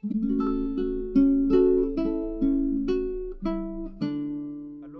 Hello,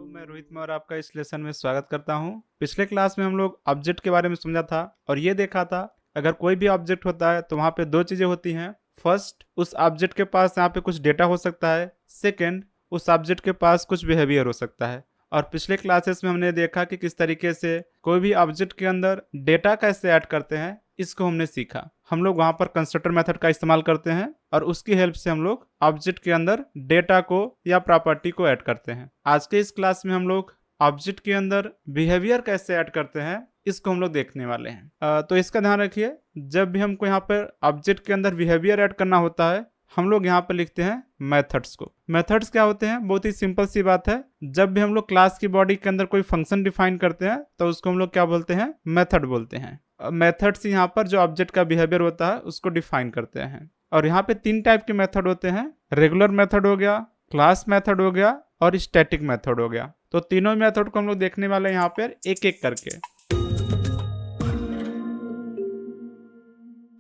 मैं रोहित मौर्य आपका इस लेसन में स्वागत करता हूं। पिछले क्लास में हम लोग ऑब्जेक्ट के बारे में समझा था और ये देखा था अगर कोई भी ऑब्जेक्ट होता है तो वहाँ पे दो चीज़ें होती हैं। फर्स्ट, उस ऑब्जेक्ट के पास यहाँ पे कुछ डेटा हो सकता है। सेकंड, उस ऑब्जेक्ट के पास कुछ बिहेवियर हो सकता है। और पिछले क्लासेस में हमने देखा कि किस तरीके से कोई भी ऑब्जेक्ट के अंदर डेटा कैसे ऐड करते हैं, इसको हमने सीखा। हम लोग वहाँ पर कंस्ट्रक्टर मेथड का इस्तेमाल करते हैं और उसकी हेल्प से हम लोग ऑब्जेक्ट के अंदर डेटा को या प्रॉपर्टी को ऐड करते हैं। आज के इस क्लास में हम लोग ऑब्जेक्ट के अंदर बिहेवियर कैसे ऐड करते हैं, इसको हम लोग देखने वाले हैं। तो इसका ध्यान रखिए, जब भी हमको यहाँ पर ऑब्जेक्ट के अंदर बिहेवियर ऐड करना होता है, हम लोग यहाँ पर लिखते हैं मेथड्स को। मेथड्स क्या होते हैं? बहुत ही सिंपल सी बात है। जब भी हम लोग क्लास की बॉडी के अंदर कोई फंक्शन डिफाइन करते हैं तो उसको हम लोग क्या बोलते हैं? मेथड बोलते हैं। मेथड्स यहाँ पर जो ऑब्जेक्ट का बिहेवियर होता है उसको डिफाइन करते हैं। और यहाँ पे तीन टाइप के मेथड होते हैं। रेगुलर मेथड हो गया, क्लास मेथड हो गया और स्टैटिक मेथड हो गया। तो तीनों मेथड को हम लोग देखने वाले हैं यहाँ पर एक एक करके।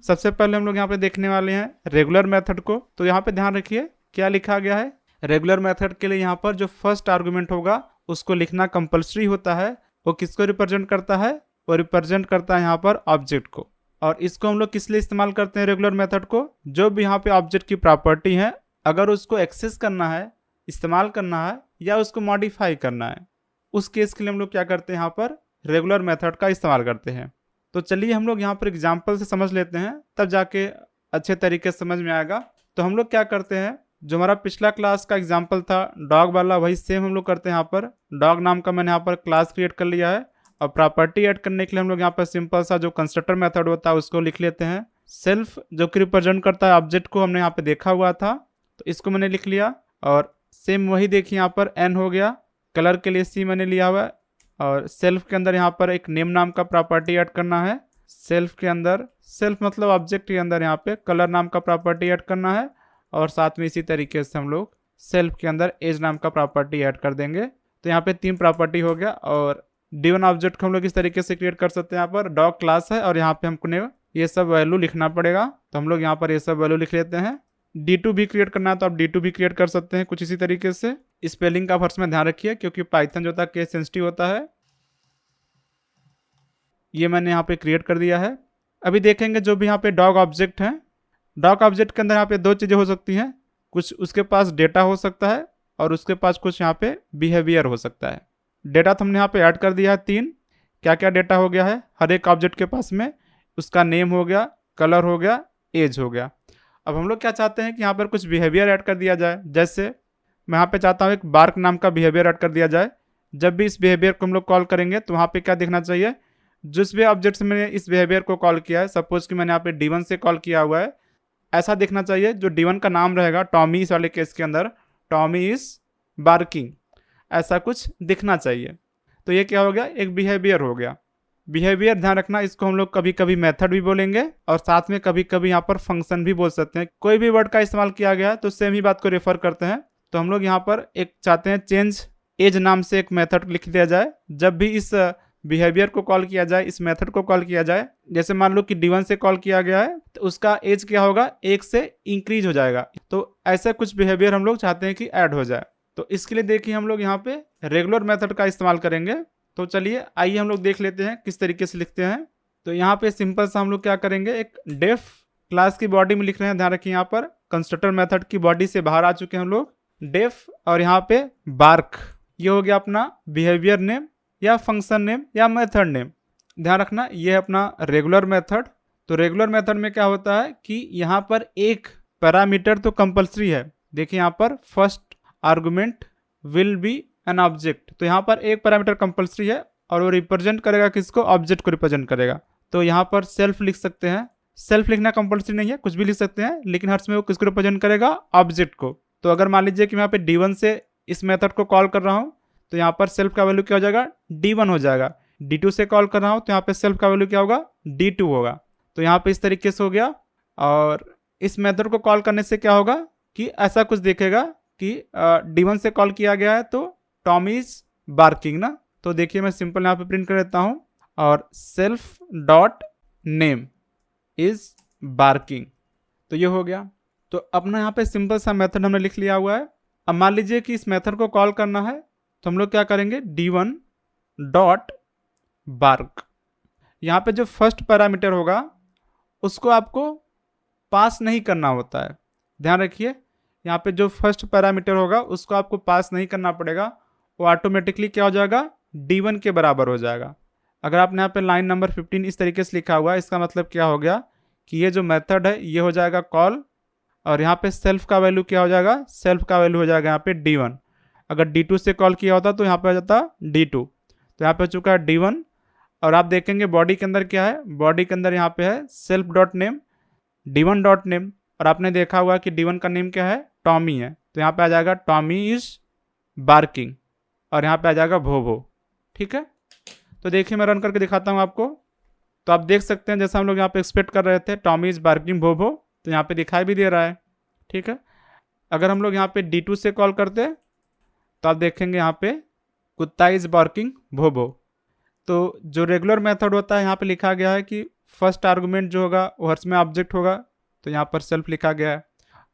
सबसे पहले हम लोग यहाँ पे देखने वाले हैं रेगुलर मेथड को। तो यहाँ पे ध्यान रखिए क्या लिखा गया है। रेगुलर मेथड के लिए यहाँ पर जो फर्स्ट आर्गुमेंट होगा उसको लिखना कंपलसरी होता है। वो किसको रिप्रेजेंट करता है? वो रिप्रेजेंट करता है यहाँ पर ऑब्जेक्ट को। और इसको हम लोग किस लिए इस्तेमाल करते हैं? रेगुलर मेथड को जो भी यहाँ पे ऑब्जेक्ट की प्रॉपर्टी है, अगर उसको एक्सेस करना है, इस्तेमाल करना है या उसको मॉडिफाई करना है, उस केस के लिए हम लोग क्या करते हैं? यहाँ पर रेगुलर मेथड का इस्तेमाल करते हैं। तो चलिए हम लोग यहाँ पर एग्जाम्पल से समझ लेते हैं, तब जाके अच्छे तरीके से समझ में आएगा। तो हम लोग क्या करते हैं, जो हमारा पिछला क्लास का एग्जाम्पल था डॉग वाला, वही सेम हम लोग करते हैं। यहाँ पर डॉग नाम का मैंने यहाँ पर क्लास क्रिएट कर लिया है और प्रॉपर्टी ऐड करने के लिए हम लोग यहाँ पर सिंपल सा जो कंस्ट्रक्टर मेथड होता है उसको लिख लेते हैं। सेल्फ जो कि रिप्रेजेंट करता है ऑब्जेक्ट को, हमने यहाँ पे देखा हुआ था, तो इसको मैंने लिख लिया। और सेम वही देखिए यहाँ पर एन हो गया। कलर के लिए सी मैंने लिया हुआ है। और सेल्फ के अंदर यहाँ पर एक नेम नाम का प्रॉपर्टी ऐड करना है। सेल्फ के अंदर, सेल्फ मतलब ऑब्जेक्ट के अंदर यहाँ पे कलर नाम का प्रॉपर्टी ऐड करना है। और साथ में इसी तरीके से हम लोग सेल्फ के अंदर एज नाम का प्रॉपर्टी ऐड कर देंगे। तो यहाँ पे तीन प्रॉपर्टी हो गया। और D1 ऑब्जेक्ट को हम लोग इस तरीके से क्रिएट कर सकते हैं। यहाँ पर डॉग क्लास है और यहाँ पे हमको ये सब वैल्यू लिखना पड़ेगा, तो हम लोग यहाँ पर ये सब वैल्यू लिख लेते हैं। D2 भी क्रिएट करना है तो आप D2 भी क्रिएट कर सकते हैं कुछ इसी तरीके से। स्पेलिंग का फर्स्ट में ध्यान रखिए क्योंकि पाइथन जो होता है केस सेंसिटिव होता है। ये मैंने यहाँ पे क्रिएट कर दिया है। अभी देखेंगे जो भी यहाँ पे डॉग ऑब्जेक्ट है, डॉग ऑब्जेक्ट के अंदर यहाँ पे दो चीज़ें हो सकती हैं। कुछ उसके पास डेटा हो सकता है और उसके पास कुछ यहाँ पे बिहेवियर हो सकता है। डेटा तो हमने यहाँ पे ऐड कर दिया है तीन। क्या क्या डेटा हो गया है हर एक ऑब्जेक्ट के पास में? उसका नेम हो गया, कलर हो गया, एज हो गया। अब हम लोग क्या चाहते हैं कि यहाँ पर कुछ बिहेवियर ऐड कर दिया जाए। जैसे मैं यहाँ पे चाहता हूँ एक बार्क नाम का बिहेवियर ऐड कर दिया जाए। जब भी इस बिहेवियर को हम लोग कॉल करेंगे तो वहाँ पे क्या दिखना चाहिए? जिस भी ऑब्जेक्ट से मैंने इस बिहेवियर को कॉल किया है, सपोज कि मैंने यहाँ पे D1 से कॉल किया हुआ है, ऐसा दिखना चाहिए। जो D1 का नाम रहेगा टॉमी, इस वाले केस के अंदर टॉमी इज बार्किंग, ऐसा कुछ दिखना चाहिए। तो ये क्या हो गया? एक बिहेवियर हो गया। बिहेवियर ध्यान रखना, इसको हम लोग कभी कभी मेथड भी बोलेंगे और साथ में कभी कभी यहाँ पर फंक्शन भी बोल सकते हैं। कोई भी वर्ड का इस्तेमाल किया गया है तो सेम ही बात को रेफर करते हैं। तो हम लोग यहाँ पर एक चाहते हैं चेंज एज नाम से एक मेथड लिख दिया जाए। जब भी इस बिहेवियर को कॉल किया जाए, इस मेथड को कॉल किया जाए, जैसे मान लो कि D1 से कॉल किया गया है तो उसका एज क्या होगा? 1 से इंक्रीज हो जाएगा। तो ऐसा कुछ बिहेवियर हम लोग चाहते हैं कि ऐड हो जाए। तो इसके लिए देखिए हम लोग यहाँ पे रेगुलर मेथड का इस्तेमाल करेंगे। तो चलिए आइए हम लोग देख लेते हैं किस तरीके से लिखते हैं। तो यहाँ पे सिंपल सा हम लोग क्या करेंगे, एक डेफ क्लास की बॉडी में लिख रहे हैं। ध्यान रखिए यहाँ पर कंस्ट्रक्टर मेथड की बॉडी से बाहर आ चुके हैं हम लोग। डेफ और यहाँ पे बार्क, ये हो गया अपना बिहेवियर नेम या फंक्शन नेम या मेथड नेम। ध्यान रखना ये है अपना रेगुलर मेथड। तो रेगुलर मेथड में क्या होता है कि यहाँ पर एक पैरामीटर तो कंपलसरी है। देखिए यहाँ पर first argument will be an object, तो यहाँ पर एक पैरामीटर कंपलसरी है और वो रिप्रेजेंट करेगा किसको? ऑब्जेक्ट को रिप्रेजेंट करेगा। तो यहाँ पर सेल्फ लिख सकते हैं। सेल्फ लिखना कंपलसरी नहीं है, कुछ भी लिख सकते हैं, लेकिन हर समय वो किसको रिप्रेजेंट करेगा? ऑब्जेक्ट को। तो अगर मान लीजिए कि मैं यहाँ पे D1 से इस मेथड को कॉल कर रहा हूँ तो यहाँ पर सेल्फ का वैल्यू क्या हो जाएगा? D1 हो जाएगा। D2 से कॉल कर रहा हूँ तो यहाँ पे सेल्फ का वैल्यू क्या होगा? D2 होगा। तो यहाँ पे इस तरीके से हो गया। और इस मेथड को कॉल करने से क्या होगा कि ऐसा कुछ देखेगा कि D1 से कॉल किया गया है तो टॉम इज बार्किंग ना। तो देखिए मैं सिंपल यहाँ पे प्रिंट कर देता हूँ और self dot name is barking, तो ये हो गया। तो अपना यहाँ पे सिंपल सा मेथड हमने लिख लिया हुआ है। अब मान लीजिए कि इस मेथड को कॉल करना है, तो हम लोग क्या करेंगे, d1 डॉट बार्क। यहाँ पे जो फर्स्ट पैरामीटर होगा उसको आपको पास नहीं करना होता है, ध्यान रखिए। यहाँ पे जो फर्स्ट पैरामीटर होगा उसको आपको पास नहीं करना पड़ेगा, वो ऑटोमेटिकली क्या हो जाएगा, d1 के बराबर हो जाएगा। अगर आपने यहाँ पे लाइन नंबर 15 इस तरीके से लिखा हुआ है, इसका मतलब क्या हो गया कि ये जो मेथड है ये हो जाएगा कॉल, और यहाँ पे सेल्फ का वैल्यू क्या हो जाएगा, सेल्फ का वैल्यू हो जाएगा यहाँ पे d1। अगर d2 से कॉल किया होता तो यहाँ पे आ जाता d2। तो यहाँ पे हो चुका है d1। और आप देखेंगे बॉडी के अंदर क्या है, बॉडी के अंदर यहाँ पे है self dot name, d1 dot name. और आपने देखा हुआ कि d1 का नेम क्या है, टॉमी है, तो यहाँ पे आ जाएगा टॉमी इज बार्किंग, और यहाँ पे आ जाएगा भोभो। ठीक है, तो देखिए मैं रन करके दिखाता हूँ आपको। तो आप देख सकते हैं जैसा हम लोग यहाँ पे एक्सपेक्ट कर रहे थे, टॉमी इज बार्किंग भोभो, तो यहाँ पे दिखाई भी दे रहा है। ठीक है, अगर हम लोग यहाँ पे d2 से कॉल करते तो आप देखेंगे यहाँ पे कुत्ता इज बार्किंग भोभो। तो जो रेगुलर मेथड होता है यहाँ पे लिखा गया है कि फर्स्ट आर्गुमेंट जो होगा वो हर्ष में ऑब्जेक्ट होगा, तो यहाँ पर सेल्फ लिखा गया है।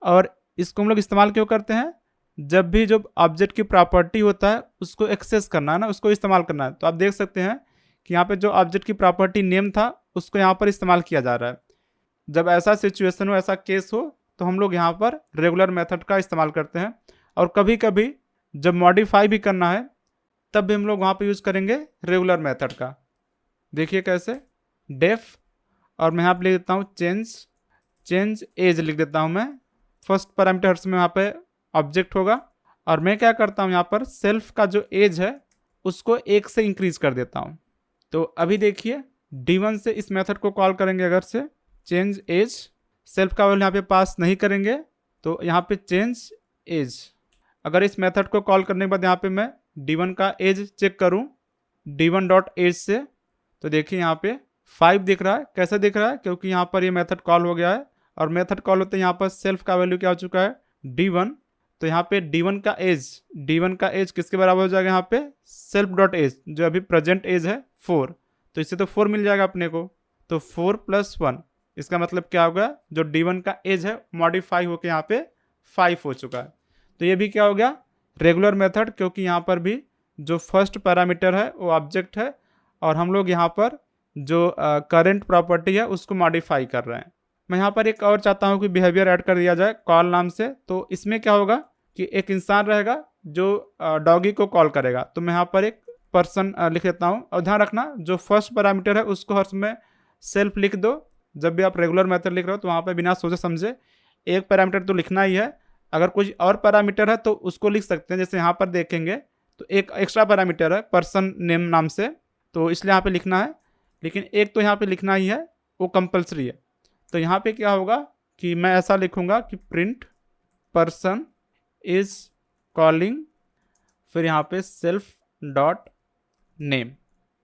और इसको हम लोग इस्तेमाल क्यों करते हैं, जब भी जो ऑब्जेक्ट की प्रॉपर्टी होता है उसको एक्सेस करना है ना, उसको इस्तेमाल करना है। तो आप देख सकते हैं कि यहाँ पे जो ऑब्जेक्ट की प्रॉपर्टी नेम था उसको यहाँ पर इस्तेमाल किया जा रहा है। जब ऐसा सिचुएशन हो, ऐसा केस हो, तो हम लोग यहाँ पर रेगुलर मेथड का इस्तेमाल करते हैं। और कभी कभी जब मॉडिफाई भी करना है तब भी हम लोग वहाँ पे यूज़ करेंगे रेगुलर मेथड का। देखिए कैसे, डेफ, और मैं यहाँ पे लिख देता हूँ चेंज एज लिख देता हूँ मैं। फर्स्ट पैरामीटर्स में यहाँ पे ऑब्जेक्ट होगा, और मैं क्या करता हूँ यहाँ पर सेल्फ का जो एज है उसको 1 से इंक्रीज कर देता हूँ। तो अभी देखिए d1 से इस मेथड को कॉल करेंगे, अगर से चेंज एज, सेल्फ का वैल्यू यहाँ पे पास नहीं करेंगे, तो यहाँ पे चेंज एज। अगर इस मेथड को कॉल करने के बाद यहाँ पे मैं d1 का एज चेक करूँ d1 डॉट एज से, तो देखिए यहाँ पे 5 दिख रहा है। कैसे दिख रहा है, क्योंकि यहाँ पर ये मेथड कॉल हो गया है, और मेथड कॉल होते हैं यहाँ पर सेल्फ का वैल्यू क्या हो चुका है, d1। तो यहाँ पे d1 का एज किसके बराबर हो जाएगा, यहाँ पे सेल्फ डॉट एज, जो अभी प्रेजेंट एज है 4, तो इससे तो 4 मिल जाएगा अपने को। तो 4 + 1, इसका मतलब क्या होगा, जो d1 का एज है मॉडिफाई होकर यहाँ पे 5 हो चुका है। तो ये भी क्या हो गया, रेगुलर मेथड, क्योंकि यहाँ पर भी जो फर्स्ट पैरामीटर है वो ऑब्जेक्ट है, और हम लोग यहाँ पर जो करंट प्रॉपर्टी है उसको मॉडिफाई कर रहे हैं। मैं यहाँ पर एक और चाहता हूँ कि बिहेवियर ऐड कर दिया जाए कॉल नाम से। तो इसमें क्या होगा कि एक इंसान रहेगा जो डॉगी को कॉल करेगा, तो मैं यहाँ पर एक पर्सन लिख देता हूँ। और ध्यान रखना जो फर्स्ट पैरामीटर है उसको हर समय सेल्फ लिख दो। जब भी आप रेगुलर मेथड लिख रहे हो तो वहाँ पर बिना सोचे समझे एक पैरामीटर तो लिखना ही है। अगर कुछ और पैरामीटर है तो उसको लिख सकते हैं, जैसे यहाँ पर देखेंगे तो एक एक्स्ट्रा पैरामीटर है पर्सन नेम नाम से, तो इसलिए यहाँ पे लिखना है, लेकिन एक तो यहाँ पे लिखना ही है, वो कंपलसरी है। तो यहाँ पे क्या होगा कि मैं ऐसा लिखूंगा कि प्रिंट पर्सन इज कॉलिंग, फिर यहाँ पे सेल्फ डॉट नेम।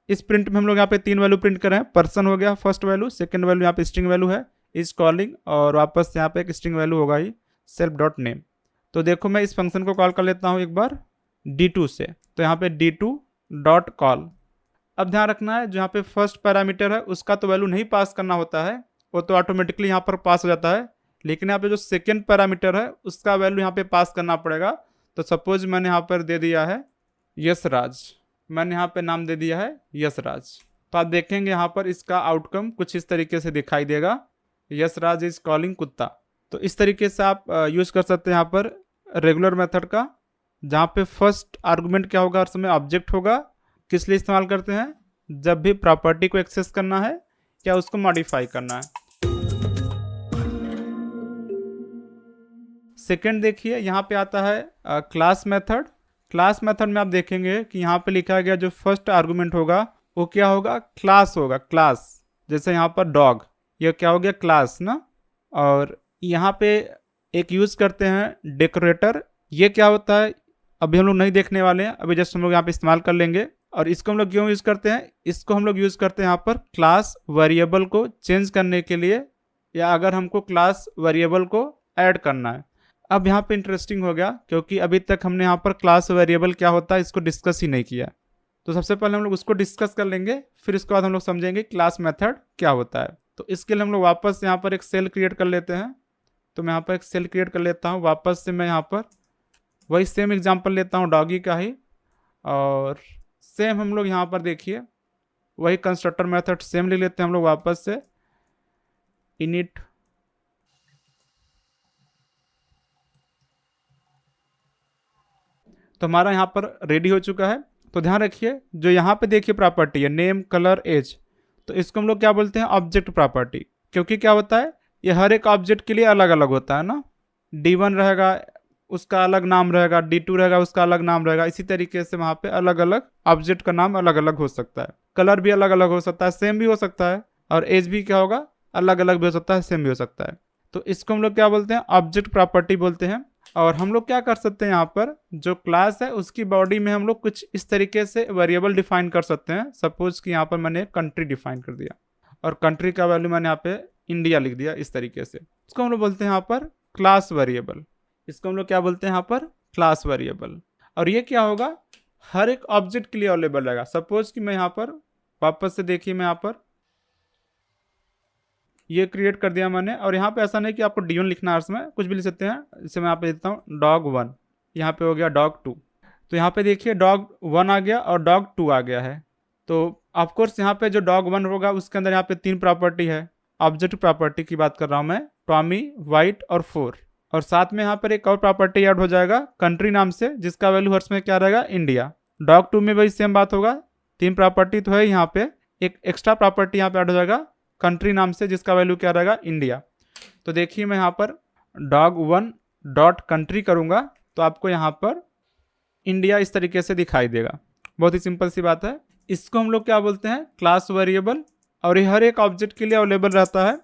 इस प्रिंट में हम लोग यहाँ पे 3 वैल्यू प्रिंट कर रहे हैं। पर्सन हो गया फर्स्ट वैल्यू, सेकंड वैल्यू यहाँ पे स्ट्रिंग वैल्यू है इज कॉलिंग, और वापस यहाँ पे एक स्ट्रिंग वैल्यू होगा ही सेल्फ डॉट नेम। तो देखो मैं इस फंक्शन को कॉल कर लेता हूँ एक बार d2 से, तो यहाँ पे d2 डॉट कॉल। अब ध्यान रखना है जो यहाँ पे फर्स्ट पैरामीटर है उसका तो वैल्यू नहीं पास करना होता है, वो तो ऑटोमेटिकली यहाँ पर पास हो जाता है, लेकिन यहाँ पे जो सेकेंड पैरामीटर है उसका वैल्यू यहाँ पे पास करना पड़ेगा। तो सपोज मैंने यहाँ पर दे दिया है यशराज, मैंने यहाँ पे नाम दे दिया है यशराज, तो आप देखेंगे यहाँ पर इसका आउटकम कुछ इस तरीके से दिखाई देगा, यशराज इज कॉलिंग कुत्ता। तो इस तरीके से आप यूज़ कर सकते हैं यहाँ पर रेगुलर मेथड का, जहाँ पे फर्स्ट आर्गुमेंट क्या होगा, हर समय ऑब्जेक्ट होगा। किस लिए इस्तेमाल करते हैं, जब भी प्रॉपर्टी को एक्सेस करना है या उसको मॉडिफाई करना है। सेकंड देखिए यहाँ पे आता है क्लास मेथड। क्लास मेथड में आप देखेंगे कि यहाँ पे लिखा गया जो फर्स्ट आर्गुमेंट होगा वो क्या होगा, क्लास होगा। क्लास जैसे यहाँ पर डॉग, ये क्या हो गया क्लास ना। और यहाँ पे एक यूज़ करते हैं डेकोरेटर, ये क्या होता है अभी हम लोग नहीं देखने वाले हैं, अभी जस्ट हम लोग यहाँ पे इस्तेमाल कर लेंगे। और इसको हम लोग क्यों यूज़ करते हैं, इसको हम लोग यूज़ करते हैं यहाँ पर क्लास वेरिएबल को चेंज करने के लिए, या अगर हमको क्लास वेरिएबल को ऐड करना है। अब यहाँ पे इंटरेस्टिंग हो गया क्योंकि अभी तक हमने यहाँ पर क्लास वेरिएबल क्या होता है इसको डिस्कस ही नहीं किया। तो सबसे पहले हम लोग उसको डिस्कस कर लेंगे, फिर इसके बाद हम लोग समझेंगे क्लास मेथड क्या होता है। तो इसके लिए हम लोग वापस यहाँ पर एक सेल क्रिएट कर लेते हैं। तो मैं यहाँ पर एक सेल क्रिएट कर लेता हूँ। वापस से मैं यहाँ पर वही सेम एग्जांपल लेता हूँ डॉगी का ही, और सेम हम लोग यहाँ पर देखिए वही कंस्ट्रक्टर मेथड सेम ले लेते हैं हम लोग वापस से इनिट। तो हमारा यहाँ पर रेडी हो चुका है। तो ध्यान रखिए जो यहाँ पे देखिए प्रॉपर्टी है नेम कलर एज, तो इसको हम लोग क्या बोलते हैं ऑब्जेक्ट प्रॉपर्टी, क्योंकि क्या होता है ये हर एक ऑब्जेक्ट के लिए अलग अलग होता है ना। D1 रहेगा उसका अलग नाम रहेगा, D2 रहेगा उसका अलग नाम रहेगा, इसी तरीके से वहाँ पे अलग अलग ऑब्जेक्ट का नाम अलग अलग हो सकता है, कलर भी अलग अलग हो सकता है, सेम भी हो सकता है, और एज भी क्या होगा अलग अलग भी हो सकता है, सेम भी हो सकता है। तो इसको हम लोग क्या बोलते हैं ऑब्जेक्ट प्रॉपर्टी बोलते हैं। और हम लोग क्या कर सकते हैं यहाँ पर जो क्लास है उसकी बॉडी में हम लोग कुछ इस तरीके से वेरिएबल डिफाइन कर सकते हैं। सपोज कि यहाँ पर मैंने कंट्री डिफाइन कर दिया और कंट्री का वैल्यू मैंने यहाँ पे इंडिया लिख दिया इस तरीके से। इसको हम लोग बोलते हैं यहाँ पर क्लास वेरिएबल। इसको हम लोग क्या बोलते हैं यहाँ पर क्लास वेरिएबल। और ये क्या होगा हर एक ऑब्जेक्ट के लिए अवेलेबल रहेगा। सपोज कि मैं यहाँ पर वापस से देखिए मैं यहाँ पर ये क्रिएट कर दिया मैंने, और यहाँ पे ऐसा नहीं कि आपको D1 लिखना है, इसमें कुछ भी लिख सकते हैं। इसे मैं यहाँ पे देता हूँ dog1, यहाँ पे हो गया dog2। तो यहाँ पे देखिए dog1 आ गया और dog2 आ गया है। तो ऑफकोर्स यहाँ पे जो dog1 होगा उसके अंदर यहाँ पे 3 प्रॉपर्टी है। ऑब्जेक्ट प्रॉपर्टी की बात कर रहा हूँ मैं, टॉमी, वाइट और 4, और साथ में यहाँ पर एक और प्रॉपर्टी ऐड हो जाएगा कंट्री नाम से, जिसका वैल्यू हर्ष में क्या रहेगा इंडिया। dog2 में वही सेम बात होगा, 3 प्रॉपर्टी तो है यहाँ पे, एक एक्स्ट्रा प्रॉपर्टी यहाँ पे ऐड हो जाएगा कंट्री नाम से, जिसका वैल्यू क्या रहेगा इंडिया। तो देखिए मैं यहाँ पर dog1 डॉट कंट्री करूँगा तो आपको यहाँ पर इंडिया इस तरीके से दिखाई देगा। बहुत ही सिंपल सी बात है। इसको हम लोग क्या बोलते हैं क्लास वेरिएबल, और ये हर एक ऑब्जेक्ट के लिए अवेलेबल रहता है।